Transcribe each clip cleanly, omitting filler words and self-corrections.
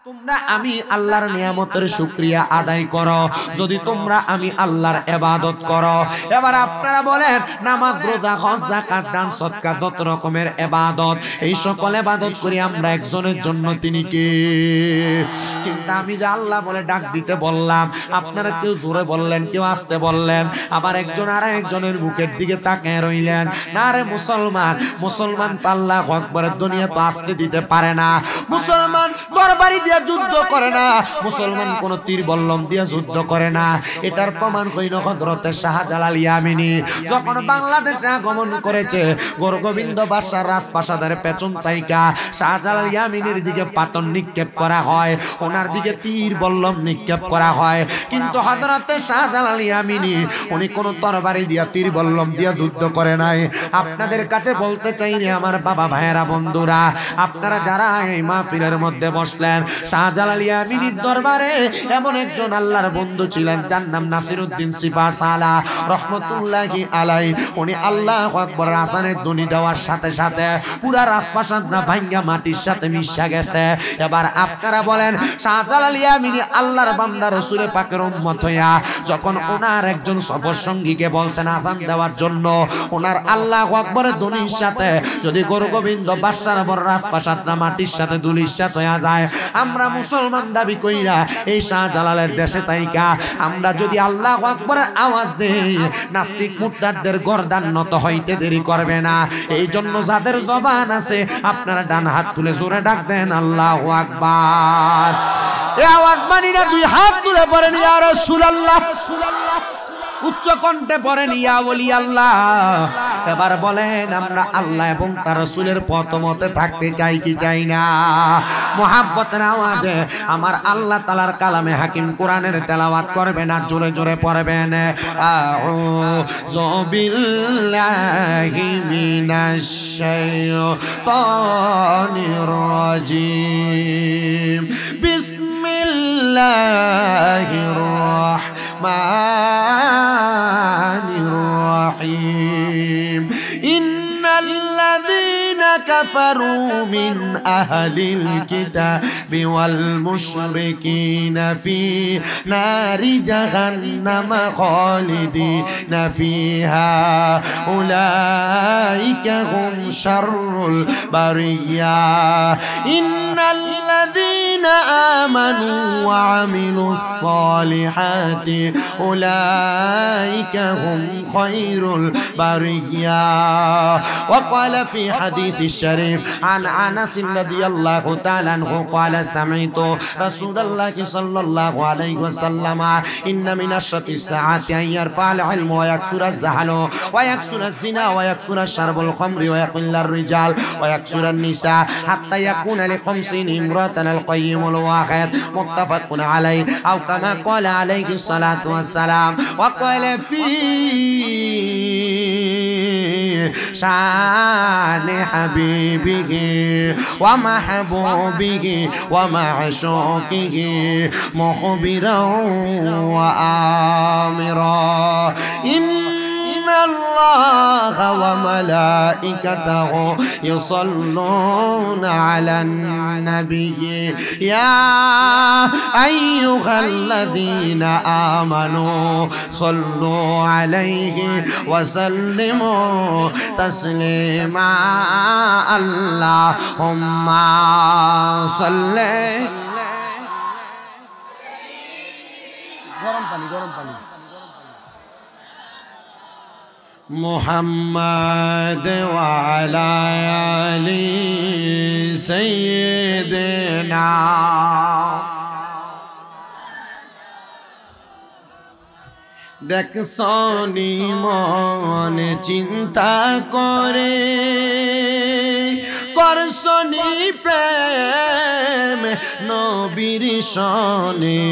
তোমরা আমি আল্লাহর নিয়ামতের শুকরিয়া আদায় করো, যদি তোমরা আমি আল্লাহর ইবাদত করো। এবার আপনারা বলেন, নামাজ, রোজা, হজ, যাকাত, দান, সদকা, যত রকমের ইবাদত, এই সকল ইবাদত করি আমরা একজনের জন্য, তিনি কে? কিন্তু আমি যে আল্লাহ বলে ডাক দিতে বললাম, আপনারা কেউ জোরে বললেন, কেউ আস্তে বললেন, আবার একজন আর একজনের মুখের দিকে তাকিয়ে রইলেন। না রে মুসলমান, মুসলমান তো আল্লাহু আকবারের দুনিয়া তো আসতে দিতে পারে না। মুসলমান তরবারি দিয়ে যুদ্ধ করে না, মুসলমান কোন তীর বল্লম দিয়ে যুদ্ধ করে না। এটার প্রমাণ হইল হযরত শাহজালাল ইয়ামিনী যখন বাংলাদেশে আগমন করেছে, গোরগোবিন্দ বাদশার রাজপ্রাসাদের পেছন থেকে শাহজালাল ইয়ামিনীর দিকে পাথর নিক্ষেপ করা হয়, ওনার দিকে তীর বল্লম নিক্ষেপ করা হয়, কিন্তু হযরত শাহজালাল ইয়ামিনী উনি কোন তরবারি দিয়ে তীর বল্লম দিয়ে যুদ্ধ করে নাই। আপনাদের কাছে বলতে চাই রে আমার বাবা ভাইয়েরা বন্ধুরা, আপনারা যারা এই মাহফিলের মধ্যে বসলেন, শাহজালাল ইয়ামিনীর দরবারে এমন একজন আল্লাহর বন্ধু ছিলেন, যার নাম নাসিরউদ্দিন সিপাহসালাহ রহমতুল্লাহি আলাইহি। উনি আল্লাহু আকবার আযানের ধ্বনি দেওয়ার সাথে সাথে পুরা রাজপ্রাসাদ না ভাঙ্গা মাটির সাথে মিশে গেছে। এবার আপনারা বলেন, শাহজালাল ইয়ামিনী আল্লাহর বান্দা রাসূলে পাকের উম্মত হইয়া যখন ওনার একজন সফর সঙ্গীকে বলছেন আযান দেওয়ার জন্য, ওনার আল্লাহু আকবারের ধ্বনির সাথে যদি গোরগোবিন্দ বাদশার বড় রাজপ্রাসাদ না মাটির সাথে দুলিশাত হয়ে যায়, আমরা মুসলমান দাবি কইরা এই শাহজালালের দেশে তাইকা আমরা যদি আল্লাহু আকবারের আওয়াজ দেই, নাস্তিক মুরতাদদের গর্দান নত হইতে দেরি করবে না। এই জন্য যাদের জবান আছে আপনারা ডান হাত তুলে জোরে ডাক দেন আল্লাহু আকবার। এই আওয়াজ মানি না, দুই হাত তুলে পড়েন ইয়া রাসূলুল্লাহ, উচ্চ কণ্ঠে পড়েন ইয়া ওলি আল্লাহ। এবার বলেন, আমরা আল্লাহ এবং তার রাসূলের পথ মতে থাকতে চাই কি চাই না? মুহাব্বতের আওয়াজে আমার আল্লাহ তাআলার কালামে হাকিম কোরআনের তেলাওয়াত করবেন, আর জোরে জোরে পড়বেন, আউযু বিল্লাহি মিনাশ শাইতানির রাজিম, বিসমিল্লাহির রাহমানির রাহিম। ইন্নাল্লাযীনা কাফারু মিন আহলিল কিতাবি ওয়াল মুশরিকিনা ফি নারি জাহান্নাম খালিদিনা ফিহা উলাইকা হুম শাররুল বারিয়া। ইন্নাল্লাযীনা আমানু ওয়া আমিলুস সালিহাতি উলাইকা হুম খায়রুল বারিয়া। وقال في حديث الشريف عن أنس رضي الله تعالى عنه قال سمعت رسول الله صلى الله عليه وسلم إن من أشرط الساعات أن يرفع العلم ويكثر الزحل ويكثر الزنا ويكثر شرب الخمر ويقل الرجال ويكثر النساء حتى يكون ل50 امرأة القيم الواحد متفق عليه أو كما قال عليه الصلاة والسلام. وقال في شان حبيبه ومحبوبه ومعشوقه مخبرا وآمرا إن الله وملائكته يصلون على النبي يا أيها الذين آمنوا صلوا عليه وسلموا تسليما اللهم صل محمد وعلى آل سيدنا। দেখছনি মনে চিন্তা করে, করছনি প্রেম নবীর সনে,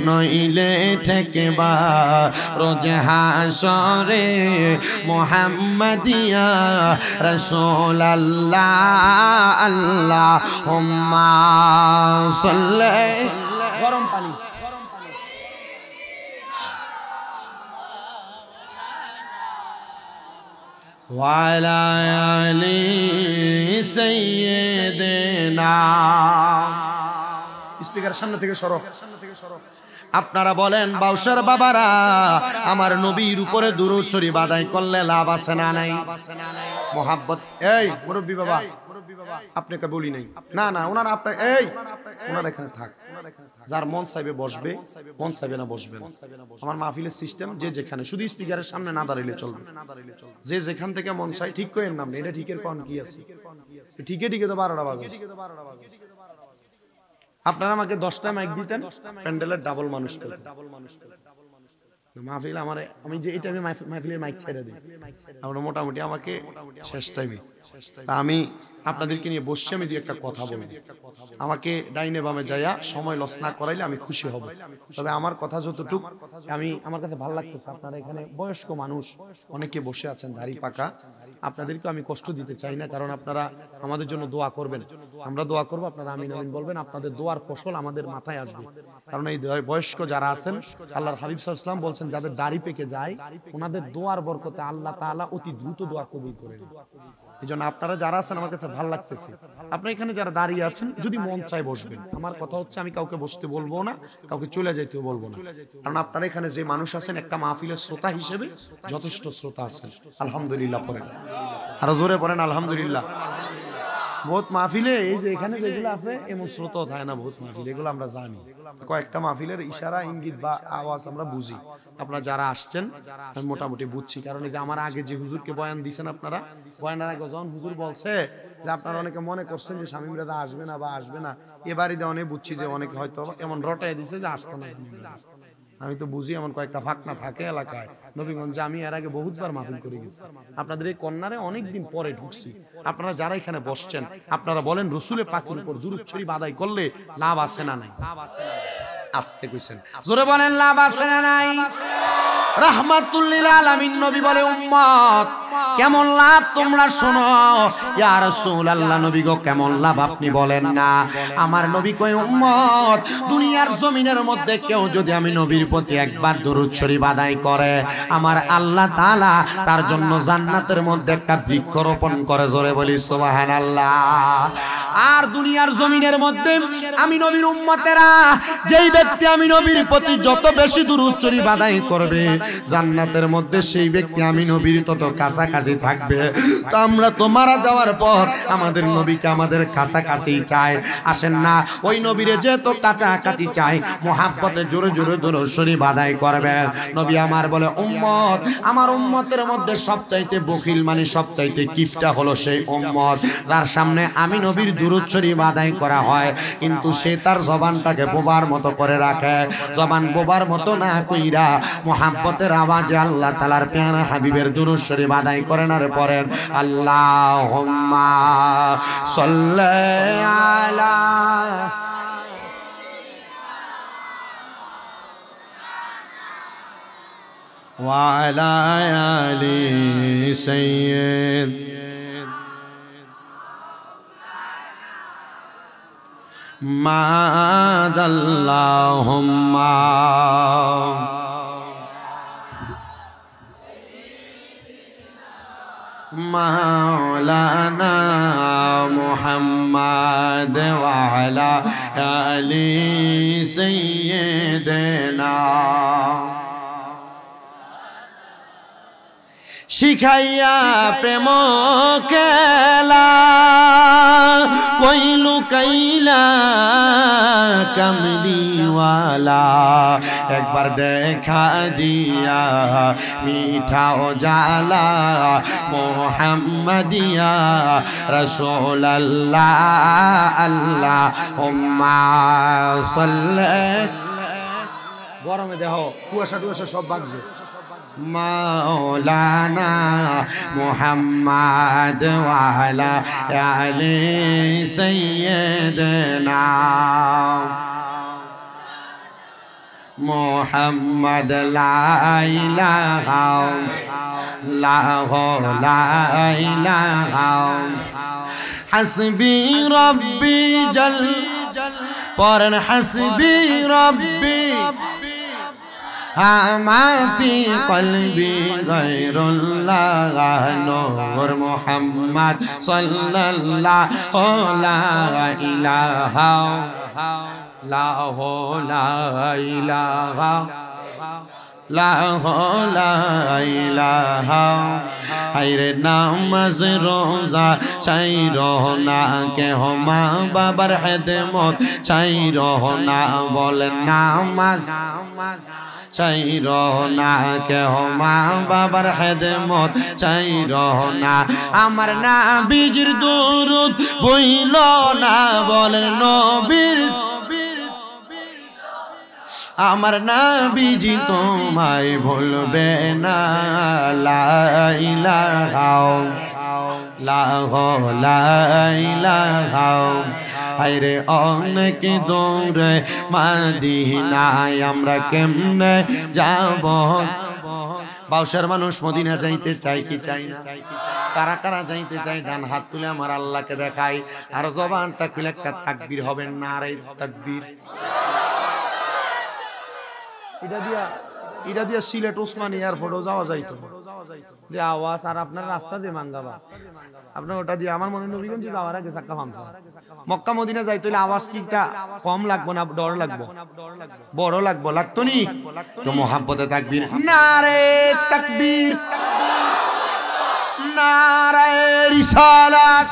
নইলে ঠেকবা রোজ হাসরে মুহাম্মাদিয়া রাসূলুল্লাহ। আল্লাহুম্মা সাল্লি। গরম পানি وعلى آل سيدنا স্পিকারের সামনে থেকে সরো। আপনারা বলেন বাউসার বাবারা, আমার নবীর উপরে দুরূদ শরীফ আদায় করলে লাভ আছে না নাই? মোহাব্বত। এই মুরব্বী বাবা, আপনাকে বলি নাই না না, ওনারা আপনার এই ওনারা এখানে থাক, যার মন চাইবে বসবে, মন চাইবে না বসবে না। আমার মাহফিলের সিস্টেম যে যেখানে, শুধু স্পিকারের সামনে না দাঁড়াইলে চলবে, যে যেখান থেকে মন চাই ঠিক করেন নাম এটা ঠিকের কোন কি আছে, ঠিকে ঠিকে তো 12টা বাজে। আপনারা আমাকে 10টা মাইক দিতেন, প্যান্ডেলের ডাবল মানুষ পেতেন। মাহফিল আমারে, আমি যে এটা আমি মাহফিলের মাইক ছেড়ে দিই, আমরা মোটামুটি আমাকে শেষ টাইমে তা আমি আপনাদেরকে নিয়ে বসছি, আমি দুই একটা কথা বলবো। আমাকে ডাইনে বামে যাইয়া সময় লস না করাইলে আমি খুশি হব। তবে আমার কথা যতটুক আমি, আমার কাছে ভালো লাগতেছে, আপনারা এখানে বয়স্ক মানুষ অনেকে বসে আছেন দাড়ি পাকা, আপনাদেরকে আমি কষ্ট দিতে চাই না, কারণ আপনারা আমাদের জন্য দোয়া করবেন, আমরা দোয়া করবো, আপনারা আমিন আমিন বলবেন, আপনাদের দোয়ার ফসল আমাদের মাথায় আসবে। কারণ এই বয়স্ক যারা আছেন, আল্লাহর হাবিব সাল্লাল্লাহু আলাইহি ওয়াসাল্লাম বলছেন যাদের দাড়ি পেকে যায়, ওনাদের দোয়ার বরকতে আল্লাহ তাআলা অতি দ্রুত দোয়া কবুল করেন। এই জন্য আপনারা যারা আছেন আমার কাছে ভালো লাগতেছে, আপনারা এখানে যারা দাঁড়িয়ে আছেন যদি মন চায় বসবেন। আমার কথা হচ্ছে আমি কাউকে বসতে বলবো না, কাউকে চলে যাইতেও বলবো না, কারণ আপনারা এখানে যে মানুষ আছেন একটা মাহফিলের শ্রোতা হিসেবে যথেষ্ট শ্রোতা আছেন। আলহামদুলিল্লাহ পড়েন, আরো জোরে পড়েন আলহামদুলিল্লাহ। বহুত মাহফিলে এই যে এখানে যেগুলো আছে এমন শ্রোতা থাকে না, বহুত মাহফিলে এগুলো আমরা জানি, কয়েকটা মাহফিলের ইশারা ইঙ্গিত বা আওয়াজ আমরা বুঝি। আপনারা যারা আসছেন আমি মোটামুটি বুঝছি, কারণ এই যে আমার আগে যে হুজুরকে বয়ান দিয়েছেন, আপনারা বয়ানের আগে যখন হুজুর বলছে যে আপনারা অনেকে মনে করছেন যে শামীম রাজা আসবে না বা আসবে না, এবারই অনেক বুঝছি যে অনেকে হয়তো এমন রটাই দিছে যে আসতো না। আমি তো বুঝি এমন কয়েকটা ফাঁকনা থাকে এলাকায়, নবীগঞ্জে আমি এর আগে বহুতবার মাহফিল করে গেছি, আপনাদের এই কন্যারে অনেকদিন পরে ঢুকছি। আপনারা যারা এখানে বসছেন আপনারা বলেন রসুলের পাকের উপর দুরূদ শরীফ আদায় করলে লাভ আছে না নাই? আস্তে কইছেন, জোরে বলেন লাভ আছে না নাই? রাহমাতুল লিল আলামিন নবী বলে উম্মত কেমন লাভ তোমরা শোনো। ইয়া রাসূলুল্লাহ নবী গো কেমন লাভ আপনি বলেন না। আমার নবী কয় উম্মত দুনিয়ার জমিনের মধ্যে কেউ যদি আমি নবীর প্রতি একবার দরুদ শরীফ আদায় করে, আমার আল্লাহ তাআলা তার জন্য জান্নাতের মধ্যে একটা বৃক্ষ রোপণ করে। জোরে বলি সুবহানাল্লাহ। আর দুনিয়ার জমিনের মধ্যে আমি নবীর উম্মতেরা যেই ব্যক্তি আমি নবীর প্রতি যত বেশি দরুদ শরীফ আদায় করবে, জান্নাতের মধ্যে সেই ব্যক্তি আমি নবীর তত কাছাকাছি থাকবে। তো আমরা তো মারা যাওয়ার পর আমাদের নবীকে আমাদের কাছাকাছি চাই, আসেন না ওই নবীরে যেহেতু কাছাকাছি চাই, মুহাব্বতে জোরে জোরে দরুদ শরীফ আদায় করবে। নবী আমার বলে উম্মত, আমার উম্মতের মধ্যে সবচাইতে বখিল মানে সবচাইতে কিফটা হলো সেই উম্মত যার সামনে আমি নবীর দরুদ শরীফ আদায় করা হয়, কিন্তু সে তার জবানটাকে বোবার মতো করে রাখে। জবান বোবার মতো না কইরা মুহাব্বতের আওয়াজে আল্লাহ তাআলার প্যারা হাবিবের দরুদ শরীফ আদায় করেন আর পড়েন আল্লাহুম্মা সাল্লি আলা ওয়া আলা আলি সাইয়্যিদ মাদাল্লাহুম্মা মাওলানা মুহাম্মদ ওয়া আলা আলি সাইয়্যিদিনা। শিখাইয়া প্রেম খেলা কইলু কাইলা কামলিওয়ালা, একবার দেখা দিয়া মিঠাও জালা মুহাম্মাদিয়া রাসূলুল্লাহ আল্লাহুম্মা সাল্লি। গরমে দেহ কুয়াশা টুয়াশা সব বাজছে। মাওলানা মুহাম্মদ ওয়া আলা আলি সাইয়্যিদিনা মুহাম্মদ লা ইলাহা ইল্লাল্লাহু লা ইলাহা হাসবি রাব্বি জাল পড়েন হাসবি রাব্বি মা ফি কলবি গায়রুল্লাহ নূর মুহাম্মদ সাল্লাল্লাহু লা ইলাহা লা ইলাহা লা ইলাহা হায়রে নামাজ রোজা চাইরো না কেহ মা বাবার খেদমত চাইরো না বলেন নামাজ চাইরো না কেহ মা বাবার খেদমত চাইরো না আমার নবীজির দুরূদ বইল না বলেন নবীর আমার নবীজি তোমায় ভুলবে না লা ইলাহা লা ইলাহা হায়রে অনেক দূরে মদিনায় আমরা কেমনে যাব বাউসার মানুষ মদিনা যাইতে চাই কি চাই না কারা কারা যাইতে চাই ডান হাত তুলে আমার আল্লাহকে দেখাই আর জবানটা খুলে একটা তাকবীর হবে নারে তাকবীর এটা দিয়া সিলেট ওসমানী এয়ারপোর্টও যাওয়া যাইতো যে আওয়াজ আর আপনার রাস্তা যে মাঙ্গাবা আপনার ওটা দিয়ে আমার মনে নবীগঞ্জ যাওয়ার আগে চাক্কা ফামছে মক্কা মদিনা যাইতে হলে আওয়াজ কিটা কম লাগবো না ডর লাগবো বড় লাগবো লাগতো নি তো মোহাব্বতে তাকবীর নারে তাকবীর নারে রিসালাত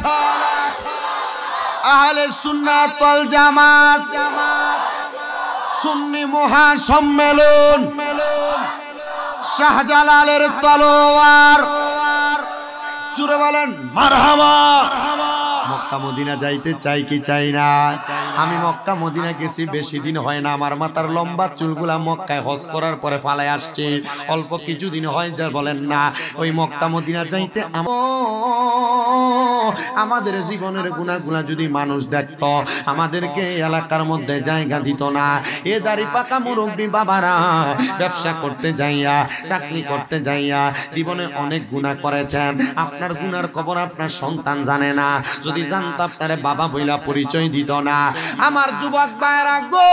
আহলে সুন্নাত ওয়াল জামাত সুন্নি মহাসম্মেলন শাহজালালের তলোয়ার জোরে বলেন মারহাবা মক্কা মদিনা যাইতে চাই কি চাই না আমি মক্কা মদিনা গেছি বেশি দিন হয় না আমার মাথার লম্বা চুলগুলা মক্কায় হজ করার পরে ফালায় আসছে অল্প কিছুদিন হয় যা বলেন না ওই মক্কা মদিনা যাইতে আমাদের জীবনের গুনাহগুলা যদি মানুষ দেখতো আমাদেরকে এলাকার মধ্যে জায়গা দিত না এ দাড়ি পাকা মুরব্বি বাবারা ব্যবসা করতে যাইয়া চাকরি করতে যাইয়া জীবনে অনেক গুনাহ করেছেন আপনার গুনার খবর আপনার সন্তান জানে না যদি জানতো আপনারে বাবা বইলা পরিচয় দিত না আমার যুবক ভাইরা গো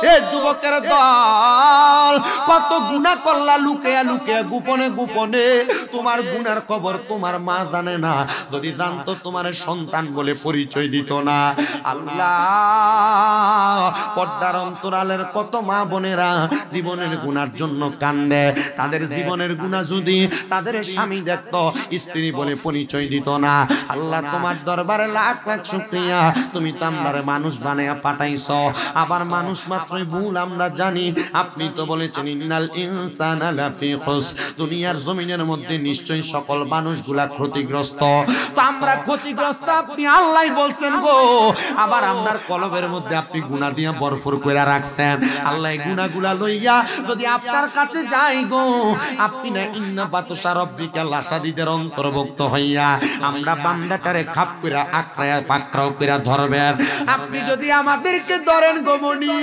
এ যুবকের দল কত গুনাহ করলা লুকিয়ে লুকিয়ে গোপনে গোপনে তোমার গুনার খবর তোমার মা জানে না যদি জানতো তোমার সন্তান বলে পরিচয় দিত না আল্লাহ পর্দার অন্তরালের কত মা বোনেরা জীবনের গুনার জন্য কান্দে তাদের জীবনের গুনাহ যদি তাদের স্বামী দেখতো স্ত্রী বলে পরিচয় দিত না আল্লাহ তোমার দরবারে লাখ লাখ শুকরিয়া তুমি তো আমরারে মানুষ বানায়া পাঠাইছো আবার মানুষ মাত্রই ভুল আমরা জানি আপনি তো বলেছেন ইন্নাল ইনসানা লাফি খুস দুনিয়ার জমিনের মধ্যে নিশ্চয়ই সকল মানুষগুলা ক্ষতিগ্রস্ত তো আমরা ক্ষতিগ্রস্ত আপনি আল্লাহই বলছেন গো আবার আমরার কলবের মধ্যে আপনি গুনাহ দিয়া ভরপুর কইরা রাখছেন আল্লাহ গুনাহগুলা লইয়া যদি আপনার কাছে যাই গো আপনি না ইন্না বাতশা রাব্বিকা লাশাদীদের অন্তর্ভুক্ত হইয়া আমরা বান্দাটারে খাপ কইরা আকড়ায়া পাকড়াও কইরা ধরবেন আপনি যদি আমাদেরকে ধরেন গো মনি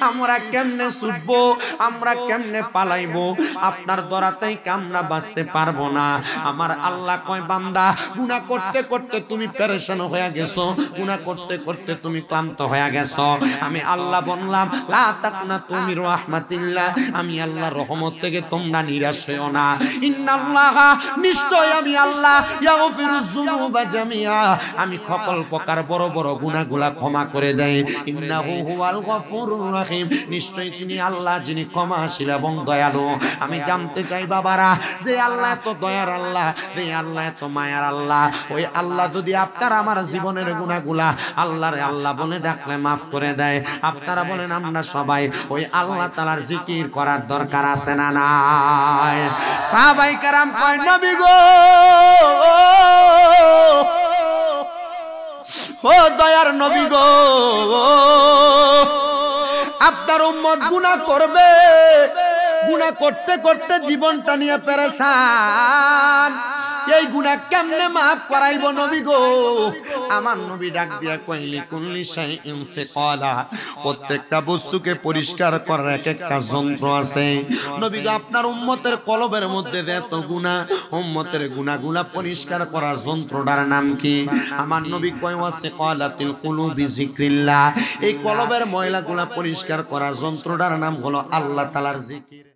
আমরা কেমনে ছুটবো আমরা কেমনে পালাইবো আপনার দরাতেই কামনা বাঁচতে পারবো না আমার আল্লাহ কয় বান্দা গুনাহ করতে করতে তুমি পেরেশান হয়ে গেছো গুনাহ করতে করতে তুমি ক্লান্ত হয়ে গেছো আমি আল্লাহ বললাম লা তাকনাতু মির রাহমাতিল্লাহ আমি আল্লাহর রহমত থেকে তোমরা নিরাশ হইও না ইন্নাল্লাহা নিশ্চয় আমি আল্লাহ ইয়াগফিরুজ যুনুবা জামিআ আমি সকল প্রকার বড় বড় গুনাহগুলা ক্ষমা করে দেই ইন্নাহু হুয়াল গফুরুর রহিম নিশ্চয় তিনি আল্লাহ যিনি ক্ষমাশীল এবং দয়ালু আমি জানতে চাই বাবারা যে আল্লাহ এত দয়ার আল্লাহ যে আল্লাহ এত মায়ার আল্লাহ ওই আল্লাহ যদি আপনার আমার জীবনের গুনাহগুলা আল্লাহরে আল্লাহ বলে ডাকলে মাফ করে দেয় আপনারা বলেন আমরা সবাই ওই আল্লাহ তাআলার জিকির করার দরকার আছে না নাই সাহাবায়ে কেরাম কয় নবী গো ও দয়ার নবী গো আপনার উম্মত গুনাহ করবে গুনাহ করতে করতে জীবনটা নিয়ে পেরেশান। এই গুনাহ কেমনে মাফ করাইব নবী গো? আমার নবী ডাক দিয়া কইলি কুল্লি শাইইন সিকালা, প্রত্যেকটা বস্তুকে পরিষ্কার করার এক একটা যন্ত্র আছে। নবী গো, আপনার উম্মতের কলবের মধ্যে এত গুনাহ, উম্মতের গুনাহগুলা পরিষ্কার করার যন্ত্রটার নাম কি? আমার নবী কয় ওয়াসে ক্বালাতিল কুলুবি যিকরিল্লাহ, এই কলবের ময়লাগুলা পরিষ্কার করার যন্ত্রটার নাম হলো আল্লাহ তাআলার জিকির।